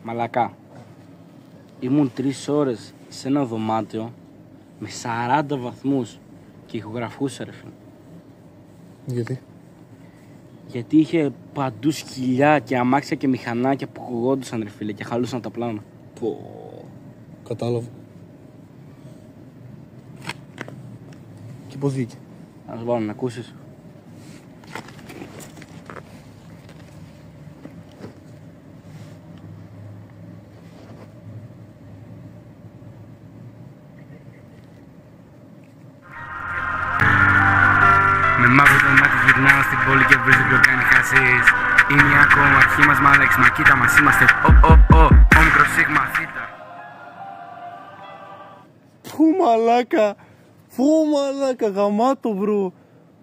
Μαλακά. Ήμουν 3 ώρες σε ένα δωμάτιο με 40 βαθμούς και ηχογραφούσα, ρε φίλε. Γιατί? Γιατί είχε παντού σκυλιά και αμάξια και μηχανάκια που ακουγόντουσαν, ρε φίλε, και χαλούσαν τα πλάνα. Πω. Κατάλαβα. Και πώς βγήκε? Να σου βάλω να ακούσεις. Με μαύρο το μάτι γυρνάω στην πόλη και βρίζω ποιο κάνει χασίς. Είναι η ακόμα αρχή μας, μάλεξ, μα κοίτα μας είμαστε ο μικρό σίγμα θήτα. Πού μαλάκα! Πού μαλάκα, γαμάτο μπρο!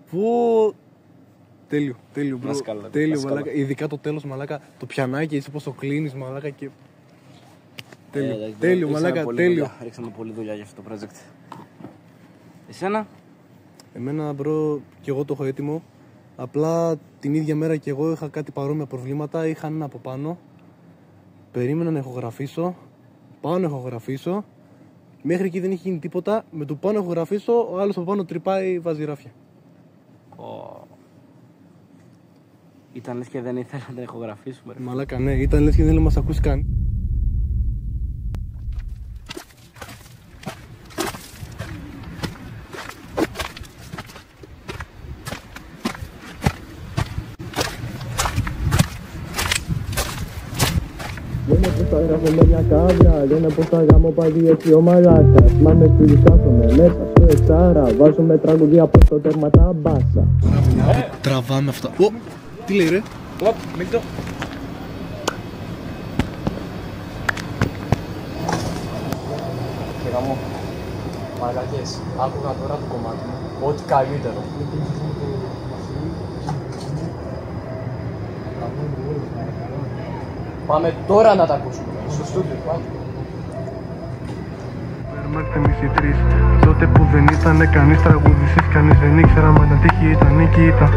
Πού... Τέλειο, τέλειο μπρο. Τέλειο μαλάκα, ειδικά το τέλος μαλάκα, το πιανάκι έτσι πως το κλείνεις μαλάκα και... Τέλειο, τέλειο μαλάκα, τέλειο. Ρίξαμε πολλή δουλειά για αυτό το project. Εσένα? Εμένα μπρο, και εγώ το έχω έτοιμο. Απλά την ίδια μέρα και εγώ είχα κάτι παρόμοια προβλήματα. Είχα ένα από πάνω. Περίμενα να ηχογραφήσω. Πάω να ηχογραφήσω. Μέχρι εκεί δεν είχε γίνει τίποτα. Με το πάω να ηχογραφήσω, ο άλλος από πάνω τρυπάει, βάζει ράφια. Ήταν λες και δεν ήθελα να την ηχογραφήσουμε. Μαλάκα, ναι, ήταν λες και δεν μας ακούσει καν. Λένε πως θα γράφω με μια κάβρα, λένε πως θα γάμω πάλι έτσι ο μαλάκας. Μα με φίλους κάθομαι μέσα στο εξάρα, βάζουμε τραγουδία από το τέρμα τα μπάσα. Τραβάμε αυτά. Ω, τι λέει ρε? Μην το... Και γαμώ, μαλακές, άκουγα τώρα το κομμάτι μου, ό,τι καλύτερο. Πάμε τώρα να τα ακούσουμε, στο στούντιο, πάμε. Είμαστε μισή τρεις, τότε που δεν ήτανε κανείς τραγουδιστής, κανείς δεν ήξερα μα τα τύχη ήταν ή και ήταν.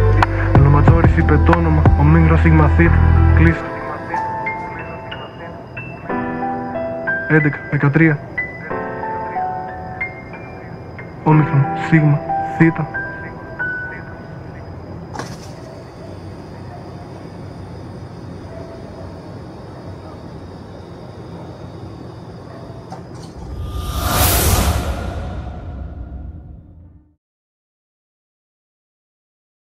Ο Ματζόρις είπε το όνομα, ο Μίγρος Σίγμα Θήτα, κλείστο. 11, 13. Όμικρον, Σίγμα, Θήτα.